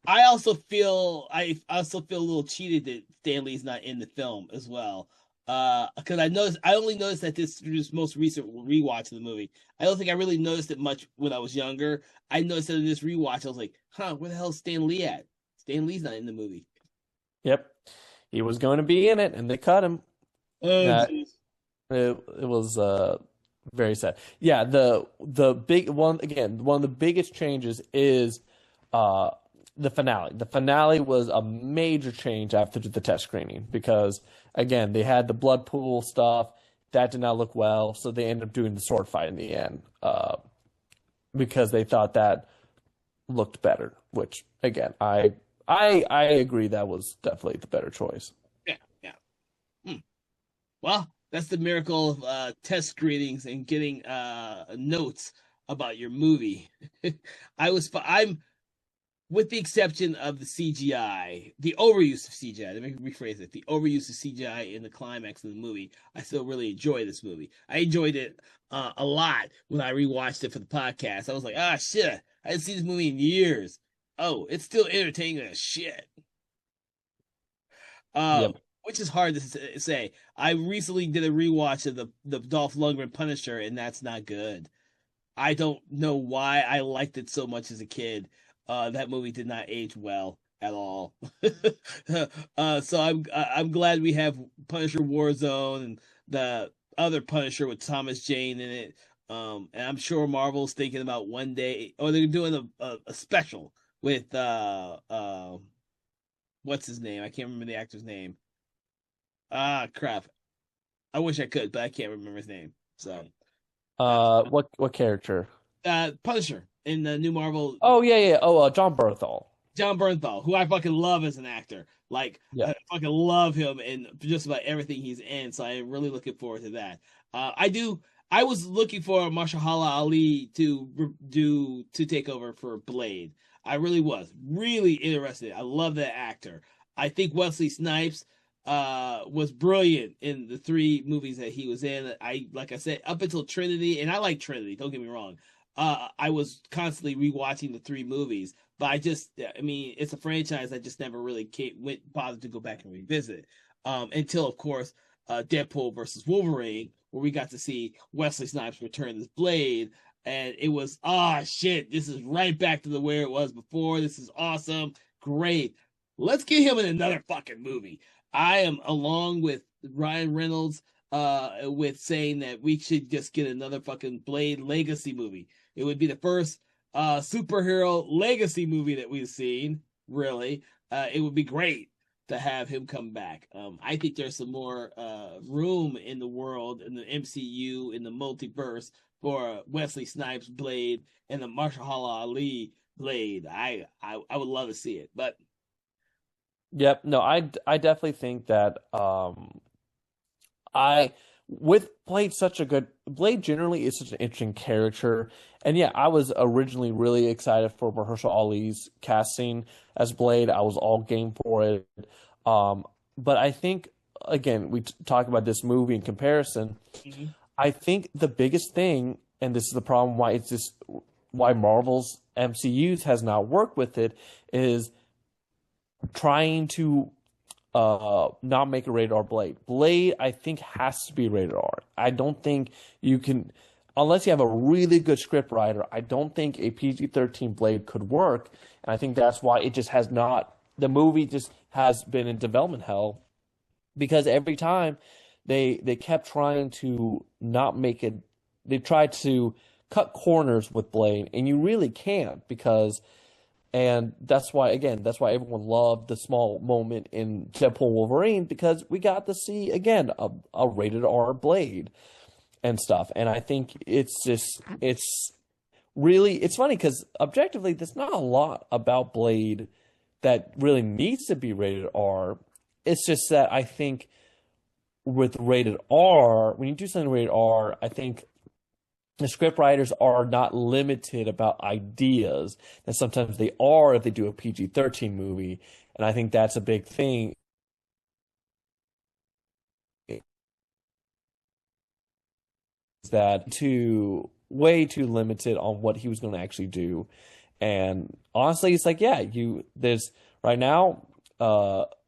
I also feel a little cheated that Stan Lee's not in the film as well. Because I only noticed that this most recent rewatch of the movie. I don't think I really noticed it much when I was younger. I noticed that in this rewatch, I was like, where the hell is Stan Lee at? Stan Lee's not in the movie. Yep. He was going to be in it and they cut him. It was very sad. Yeah, the big one again, one of the biggest changes is the finale. The finale was a major change after the test screening because, again, they had the blood pool stuff. That did not look well, so they ended up doing the sword fight in the end because they thought that looked better, which, again, I agree that was definitely the better choice. Yeah. Well, that's the miracle of test screenings and getting notes about your movie. I'm with the exception of the CGI, the overuse of CGI. Let me rephrase it: the overuse of CGI in the climax of the movie. I still really enjoy this movie. I enjoyed it a lot when I rewatched it for the podcast. I was like, shit, I hadn't seen this movie in years. Oh, it's still entertaining as shit. Yep. Which is hard to say. I recently did a rewatch of the Dolph Lundgren Punisher, and that's not good. I don't know why I liked it so much as a kid. That movie did not age well at all. So I'm glad we have Punisher Warzone and the other Punisher with Thomas Jane in it. And I'm sure Marvel's thinking about one day, or they're doing a special with what's his name? I can't remember the actor's name. Crap. I wish I could, but I can't remember his name. So, what character? Punisher in the new Marvel. Oh yeah. Oh, Jon Bernthal. Jon Bernthal, who I fucking love as an actor. Like, yeah. I fucking love him in just about everything he's in. So I'm really looking forward to that. I was looking for Mahershala Ali to take over for Blade. I really was really interested. I love that actor. I think Wesley Snipes was brilliant in the 3 movies that he was in. Like I said, up until Trinity, and I like Trinity, don't get me wrong. I was constantly rewatching the 3 movies, but it's a franchise I just never really bothered to go back and revisit. Until, of course, Deadpool versus Wolverine, where we got to see Wesley Snipes return as Blade, and it was, shit, this is right back to where it was before. This is awesome. Great. Let's get him in another fucking movie. I am along with Ryan Reynolds with saying that we should just get another fucking Blade legacy movie. It would be the first superhero legacy movie that we've seen, really. It would be great to have him come back. I think there's some more room in the world, in the MCU, in the multiverse, for Wesley Snipes Blade and the Mahershala Ali Blade. I would love to see it, but Yep. No, I definitely think that I with Blade generally is such an interesting character. And yeah, I was originally really excited for Mahershala Ali's casting as Blade. I was all game for it. But I think again, talk about this movie in comparison. mhm. I think the biggest thing, and this is the problem why Marvel's MCUs has not worked with it, is trying to not make a rated R Blade. Blade, I think, has to be rated R. I don't think you can, unless you have a really good script writer, I don't think a PG-13 Blade could work. And I think that's why it just has not, the movie just has been in development hell because every time they kept trying to not make it, they tried to cut corners with Blade, and you really can't because and that's why everyone loved the small moment in Deadpool Wolverine because we got to see again a rated R Blade and stuff. And I think it's really it's funny because objectively there's not a lot about Blade that really needs to be rated R. It's just that I think with rated R, when you do something rated R, I think the script writers are not limited about ideas, and sometimes they are if they do a PG-13 movie. And I think that's a big thing. Is that way too limited on what he was going to actually do. And honestly, it's like, yeah, there's right now,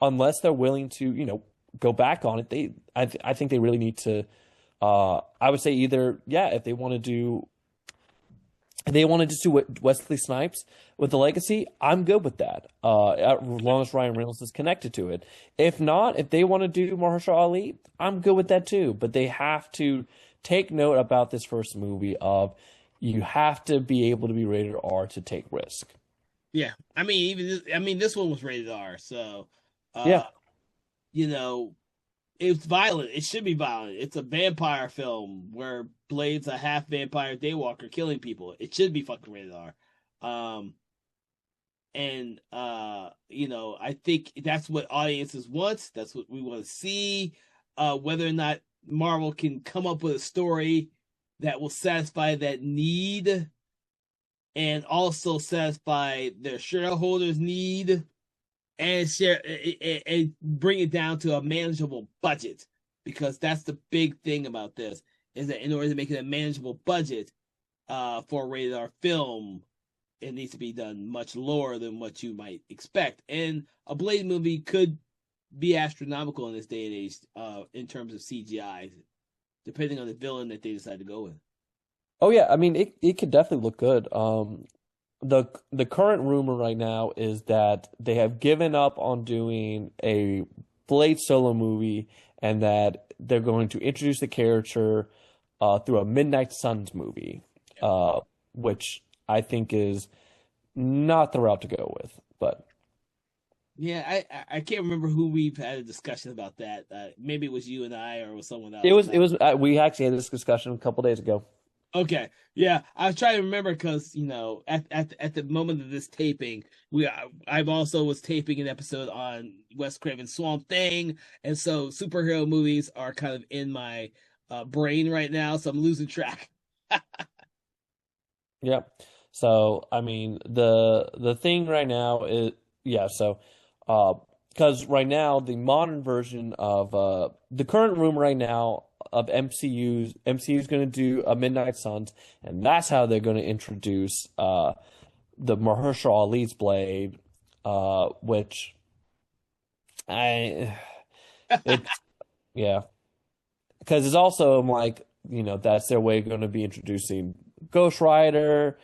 unless they're willing to, go back on it, I think they really need to. I would say either, yeah, if they want to just do Wesley Snipes with the legacy, I'm good with that. As long as Ryan Reynolds is connected to it. If not, if they want to do Mahershala Ali, I'm good with that too. But they have to take note about this first movie of you have to be able to be rated R to take risk. Yeah, I mean, this one was rated R, so Yeah. you know, it's violent. It should be violent. It's a vampire film where Blade's a half vampire daywalker killing people. It should be fucking rated R. And I think that's what audiences want. That's what we want to see. Whether or not Marvel can come up with a story that will satisfy that need and also satisfy their shareholders' need and share and bring it down to a manageable budget, because that's the big thing about this is that in order to make it a manageable budget for a rated R film, it needs to be done much lower than what you might expect. And a Blade movie could be astronomical in this day and age in terms of CGI, depending on the villain that they decide to go with. Oh yeah, I mean it could definitely look good. The current rumor right now is that they have given up on doing a Blade solo movie and that they're going to introduce the character through a Midnight Suns movie, which I think is not the route to go with. But yeah, I can't remember who we've had a discussion about that. Maybe it was you and I, or it was someone else. we actually had this discussion a couple days ago. Okay, yeah, I was trying to remember because at the moment of this taping, I've also was taping an episode on Wes Craven's Swamp Thing, and so superhero movies are kind of in my brain right now, so I'm losing track. Yep. So I mean the thing right now is yeah. So because right now the modern version of the current rumor right now of MCU's going to do a Midnight Suns, and that's how they're going to introduce the Mahershala Ali's Blade, which I it's yeah, because it's also like that's their way going to be introducing Ghost Rider.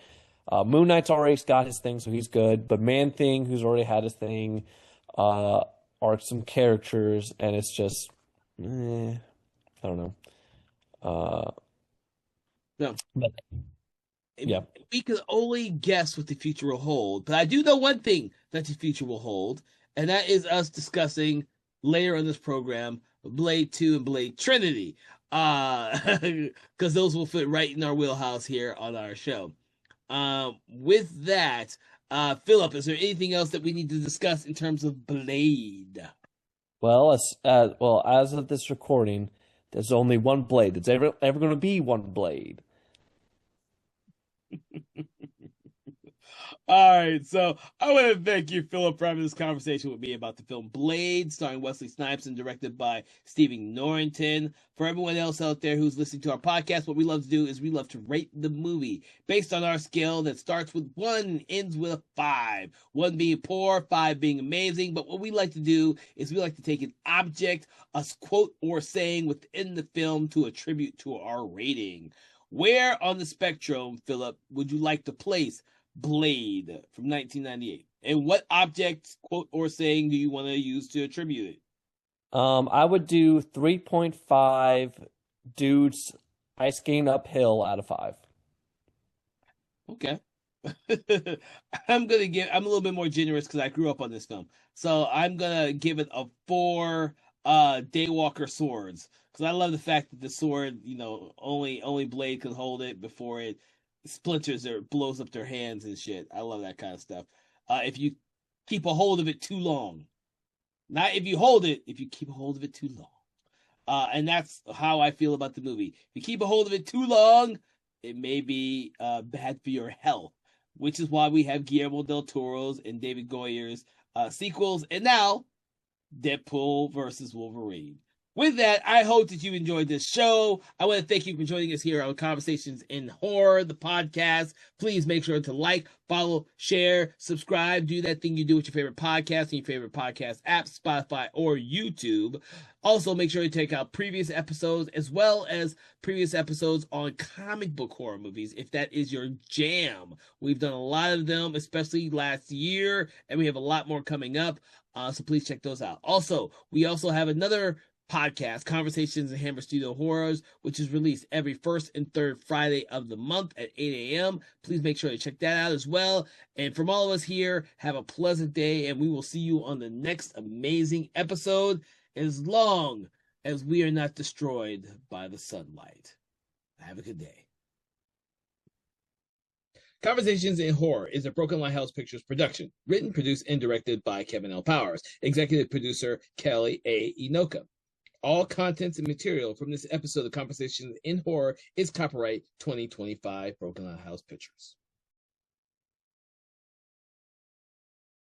Moon Knight's already got his thing, so he's good. But Man Thing, who's already had his thing, are some characters, and it's just I don't know. No, But yeah. we can only guess what the future will hold, but I do know one thing that the future will hold, and that is us discussing later in this program Blade 2 and Blade Trinity. because those will fit right in our wheelhouse here on our show. With that, Philip, is there anything else that we need to discuss in terms of Blade? Well, as of this recording, there's only one Blade. There's ever going to be one Blade. All right, so I want to thank you, Philip, for having this conversation with me about the film Blade, starring Wesley Snipes and directed by Stephen Norrington. For everyone else out there who's listening to our podcast, what we love to do is we love to rate the movie based on our scale that starts with 1 and ends with a 5. 1 being poor, 5 being amazing. But what we like to do is we like to take an object, a quote or saying within the film to attribute to our rating. Where on the spectrum, Philip, would you like to place Blade from 1998? And what object, quote, or saying do you want to use to attribute it? I would do 3.5 dudes ice skating uphill out of 5. Okay. I'm a little bit more generous because I grew up on this film. So I'm gonna give it a 4 Daywalker swords. Because I love the fact that the sword, only Blade can hold it before it splinters or blows up their hands and shit. I love that kind of stuff. If you keep a hold of it too long. Not if you hold it, if you keep a hold of it too long. And that's how I feel about the movie. If you keep a hold of it too long, it may be bad for your health, which is why we have Guillermo del Toro's and David Goyer's sequels, and now Deadpool versus Wolverine. With that, I hope that you enjoyed this show. I want to thank you for joining us here on Conversations in Horror, the podcast. Please make sure to like, follow, share, subscribe. Do that thing you do with your favorite podcast and your favorite podcast app, Spotify or YouTube. Also, make sure to check out previous episodes as well as previous episodes on comic book horror movies, if that is your jam. We've done a lot of them, especially last year, and we have a lot more coming up. So please check those out. Also, we also have another podcast, Conversations in Hammer Studio Horrors, which is released every first and third Friday of the month at 8 a.m. Please make sure to check that out as well. And from all of us here, have a pleasant day, and we will see you on the next amazing episode, as long as we are not destroyed by the sunlight. Have a good day. Conversations in Horror is a Broken Lighthouse Pictures production, written, produced, and directed by Kevin L. Powers, executive producer Kelly A. Inoka. All contents and material from this episode of Conversations in Horror is copyright 2025 Broken Lighthouse Pictures.